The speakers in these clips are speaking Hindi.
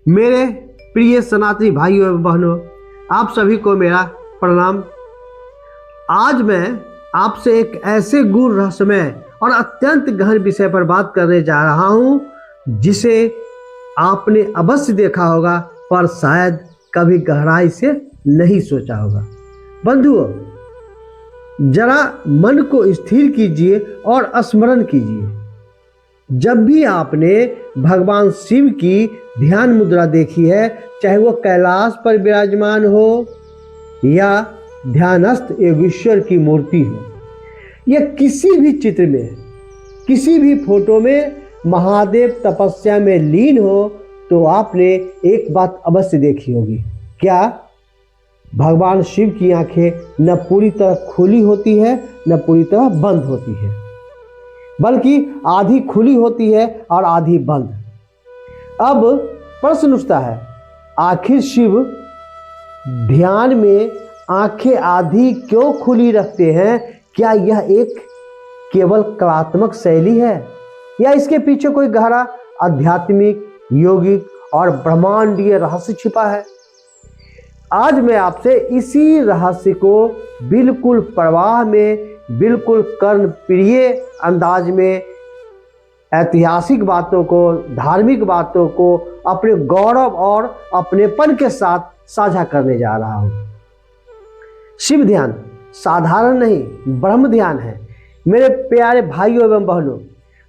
मेरे प्रिय सनातनी भाइयों एवं बहनों, आप सभी को मेरा प्रणाम। आज मैं आपसे एक ऐसे गूढ़ रहस्यमय और अत्यंत गहन विषय पर बात करने जा रहा हूं जिसे आपने अवश्य देखा होगा पर शायद कभी गहराई से नहीं सोचा होगा। बंधुओं, जरा मन को स्थिर कीजिए और स्मरण कीजिए। जब भी आपने भगवान शिव की ध्यान मुद्रा देखी है, चाहे वो कैलाश पर विराजमान हो या ध्यानस्थ योगेश्वर की मूर्ति हो या किसी भी चित्र में, किसी भी फोटो में महादेव तपस्या में लीन हो, तो आपने एक बात अवश्य देखी होगी। क्या भगवान शिव की आंखें न पूरी तरह खुली होती है न पूरी तरह बंद होती है, बल्कि आधी खुली होती है और आधी बंद। अब प्रश्न उठता है, आखिर शिव ध्यान में आंखें आधी क्यों खुली रखते हैं? क्या यह एक केवल कलात्मक शैली है या इसके पीछे कोई गहरा आध्यात्मिक, यौगिक और ब्रह्मांडीय रहस्य छिपा है? आज मैं आपसे इसी रहस्य को बिल्कुल प्रवाह में, बिल्कुल कर्णप्रिय अंदाज में ऐतिहासिक बातों को, धार्मिक बातों को अपने गौरव और अपनेपन के साथ साझा करने जा रहा हूं। शिव ध्यान साधारण नहीं, ब्रह्म ध्यान है। मेरे प्यारे भाइयों एवं बहनों,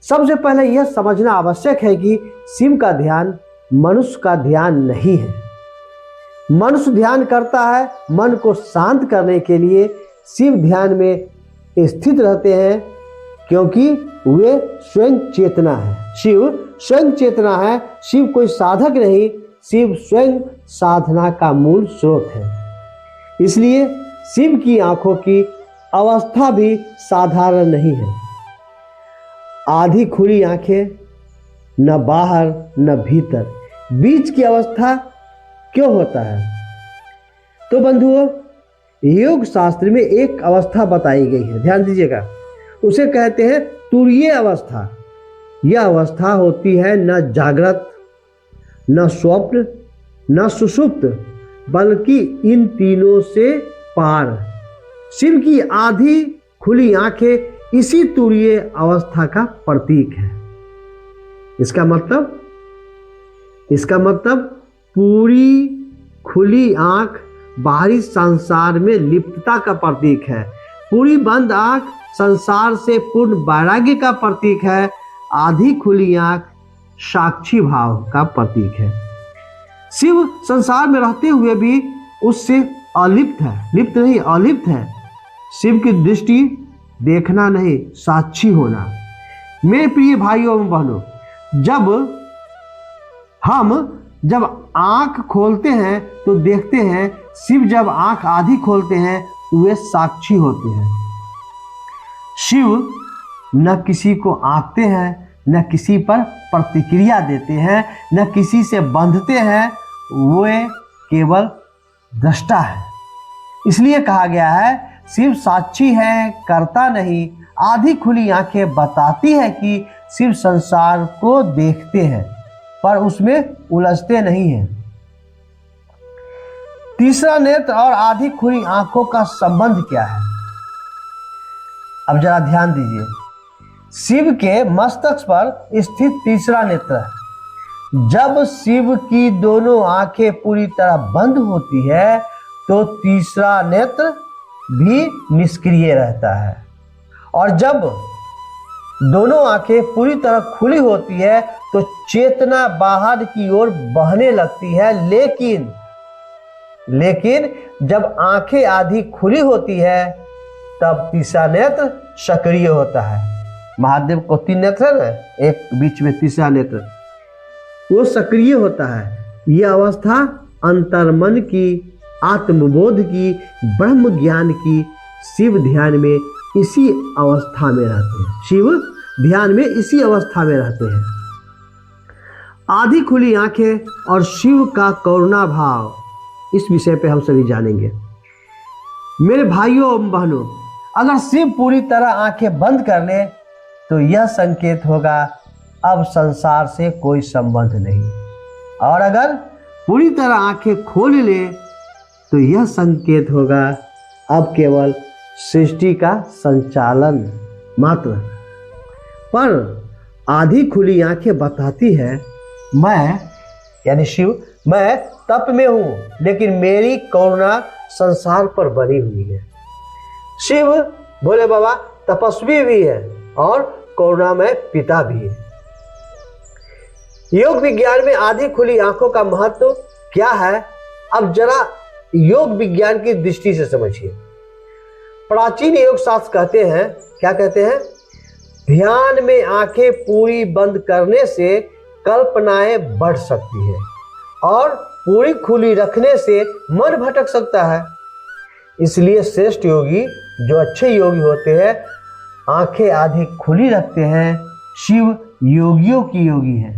सबसे पहले यह समझना आवश्यक है कि शिव का ध्यान मनुष्य का ध्यान नहीं है। मनुष्य ध्यान करता है मन को शांत करने के लिए, शिव ध्यान में स्थित रहते हैं क्योंकि वे स्वयं चेतना है। शिव स्वयं चेतना है। शिव कोई साधक नहीं, शिव स्वयं साधना का मूल स्रोत है। इसलिए शिव की आंखों की अवस्था भी साधारण नहीं है। आधी खुली आंखें, न बाहर न भीतर, बीच की अवस्था क्यों होता है? तो बंधुओं, योग शास्त्र में एक अवस्था बताई गई है, ध्यान दीजिएगा। उसे कहते हैं तुरीय अवस्था। यह अवस्था होती है न जागृत, न स्वप्न, न सुषुप्त, बल्कि इन तीनों से पार। शिव की आधी खुली आंखें इसी तुरीय अवस्था का प्रतीक है। इसका मतलब पूरी खुली आंख बाहरी संसार में लिप्तता का प्रतीक है। पूरी बंद आंख संसार से पूर्ण वैराग्य का प्रतीक है। आधी खुली आंख साक्षी भाव का प्रतीक है। शिव संसार में रहते हुए भी उससे अलिप्त है, लिप्त नहीं, अलिप्त है। शिव की दृष्टि देखना नहीं, साक्षी होना। मेरे प्रिय भाइयों एवं बहनों, जब आंख खोलते हैं तो देखते हैं, शिव जब आंख आधी खोलते हैं वे साक्षी होते हैं। शिव न किसी को आंकते हैं, न किसी पर प्रतिक्रिया देते हैं, न किसी से बंधते हैं, वे केवल दृष्टा है। इसलिए कहा गया है, शिव साक्षी है, करता नहीं। आधी खुली आंखें बताती है कि शिव संसार को देखते हैं पर उसमें उलझते नहीं हैं। तीसरा नेत्र और आधी खुली आंखों का संबंध क्या है? अब जरा ध्यान दीजिए। शिव के मस्तक पर स्थित तीसरा नेत्र है। जब शिव की दोनों आंखें पूरी तरह बंद होती है तो तीसरा नेत्र भी निष्क्रिय रहता है, और जब दोनों आंखें पूरी तरह खुली होती है तो चेतना बाहर की ओर बहने लगती है। लेकिन जब आंखें आधी खुली होती है तब तीसरा नेत्र सक्रिय होता है। महादेव को 3 नेत्र है ना, एक बीच में तीसरा नेत्र, वो सक्रिय होता है। यह अवस्था अंतर्मन की, आत्मबोध की, ब्रह्म ज्ञान की। शिव ध्यान में इसी अवस्था में रहते हैं। शिव ध्यान में इसी अवस्था में रहते हैं। आधी खुली आंखें और शिव का करुणा भाव, इस विषय पे हम सभी जानेंगे। मेरे भाइयों एवं बहनों, अगर शिव पूरी तरह आंखें बंद कर ले तो यह संकेत होगा अब संसार से कोई संबंध नहीं। और अगर पूरी तरह आंखें खोल ले तो यह संकेत होगा अब केवल सृष्टि का संचालन मात्र। पर आधी खुली आंखें बताती है मैं यानी शिव मैं तप में हूं, लेकिन मेरी करुणा संसार पर बनी हुई है। शिव भोले बाबा तपस्वी भी है और करुणामय पिता भी है। योग विज्ञान में आधी खुली आंखों का महत्व क्या है, अब जरा योग विज्ञान की दृष्टि से समझिए। प्राचीन योग शास्त्र कहते हैं, क्या कहते हैं? ध्यान में आंखें पूरी बंद करने से कल्पनाएं बढ़ सकती है और पूरी खुली रखने से मन भटक सकता है। इसलिए श्रेष्ठ योगी, जो अच्छे योगी होते हैं, आंखें आधी खुली रखते हैं। शिव योगियों की योगी है,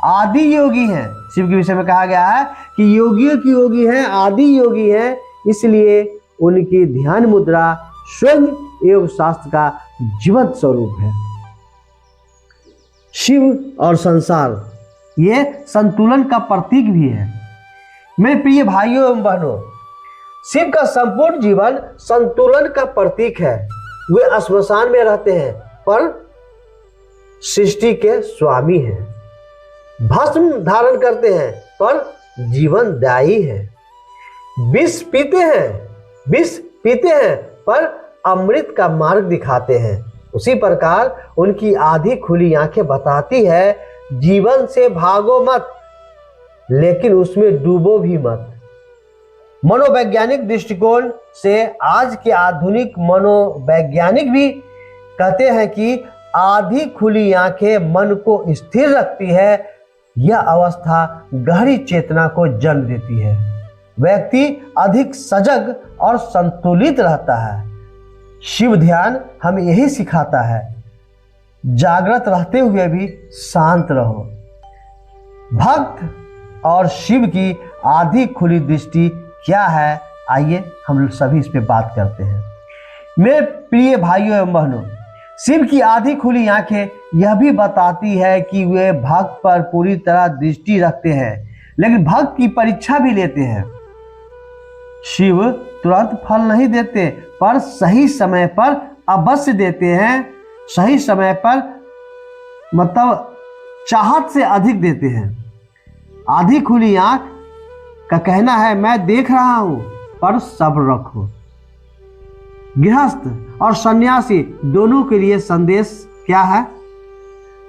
आदि योगी हैं। शिव के विषय में कहा गया है कि योगियों की योगी हैं, आदि योगी हैं। इसलिए उनकी ध्यान मुद्रा स्वयं योग शास्त्र का जीवंत स्वरूप है। शिव और संसार ये संतुलन का प्रतीक भी है। मेरे प्रिय भाइयों एवं बहनों, शिव का संपूर्ण जीवन संतुलन का प्रतीक है। वे श्मशान में रहते हैं पर सृष्टि के स्वामी हैं। भस्म धारण करते हैं पर जीवनदायी है। विष पीते हैं पर अमृत का मार्ग दिखाते हैं। उसी प्रकार उनकी आधी खुली आंखें बताती है जीवन से भागो मत, लेकिन उसमें डूबो भी मत। मनोवैज्ञानिक दृष्टिकोण से आज के आधुनिक मनोवैज्ञानिक भी कहते हैं कि आधी खुली आंखें मन को स्थिर रखती है। यह अवस्था गहरी चेतना को जन्म देती है। व्यक्ति अधिक सजग और संतुलित रहता है। शिव ध्यान हमें यही सिखाता है, जागृत रहते हुए भी शांत रहो। भक्त और शिव की आधी खुली दृष्टि क्या है, आइए हम लोग सभी इस पे बात करते हैं। मेरे प्रिय भाइयों एवं बहनों, शिव की आधी खुली आंखें यह भी बताती है कि वे भक्त पर पूरी तरह दृष्टि रखते हैं, लेकिन भक्त की परीक्षा भी लेते हैं। शिव तुरंत फल नहीं देते, पर सही समय पर अवश्य देते हैं। सही समय पर मतलब चाहत से अधिक देते हैं। आधी खुली आंख का कहना है मैं देख रहा हूं, पर सब्र रखो। गृहस्थ और सन्यासी दोनों के लिए संदेश क्या है?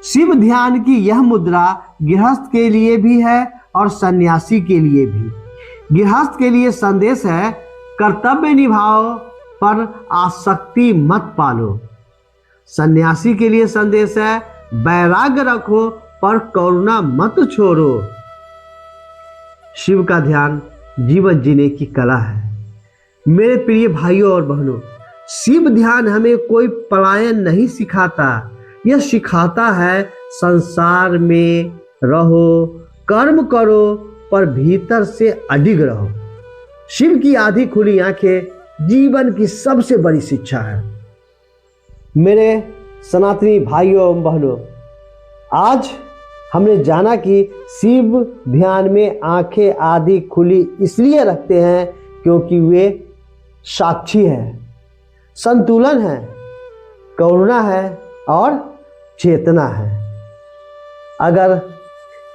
शिव ध्यान की यह मुद्रा गृहस्थ के लिए भी है और सन्यासी के लिए भी। गृहस्थ के लिए संदेश है कर्तव्य निभाओ पर आसक्ति मत पालो। सन्यासी के लिए संदेश है वैराग्य रखो पर करुणा मत छोड़ो। शिव का ध्यान जीवन जीने की कला है। मेरे प्रिय भाइयों और बहनों, शिव ध्यान हमें कोई पलायन नहीं सिखाता, यह सिखाता है संसार में रहो, कर्म करो पर भीतर से अडिग रहो। शिव की आधी खुली आंखें जीवन की सबसे बड़ी शिक्षा है। मेरे सनातनी भाइयों एवं बहनों, आज हमने जाना कि शिव ध्यान में आंखें आधी खुली इसलिए रखते हैं क्योंकि वे साक्षी हैं, संतुलन है, करुणा है और चेतना है। अगर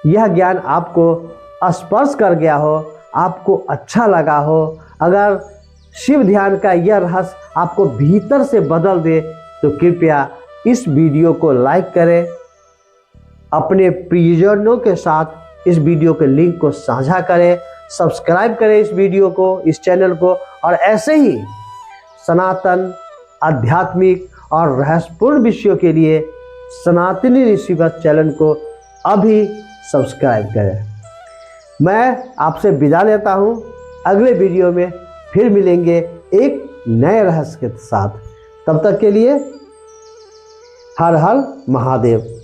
यह ज्ञान आपको स्पर्श कर गया हो, आपको अच्छा लगा हो, अगर शिव ध्यान का यह रहस्य आपको भीतर से बदल दे, तो कृपया इस वीडियो को लाइक करें, अपने प्रियजनों के साथ इस वीडियो के लिंक को साझा करें, सब्सक्राइब करें इस वीडियो को, इस चैनल को, और ऐसे ही सनातन आध्यात्मिक और रहस्यपूर्ण विषयों के लिए सनातनी ऋषिगत चैनल को अभी सब्सक्राइब करें। मैं आपसे विदा लेता हूं, अगले वीडियो में फिर मिलेंगे एक नए रहस्य के साथ। तब तक के लिए हर हर महादेव।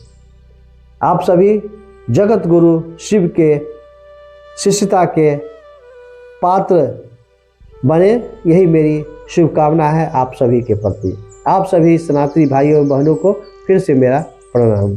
आप सभी जगत गुरु शिव के शिष्यता के पात्र बने, यही मेरी शुभकामना है आप सभी के प्रति। आप सभी सनातनी भाइयों बहनों को फिर से मेरा प्रणाम।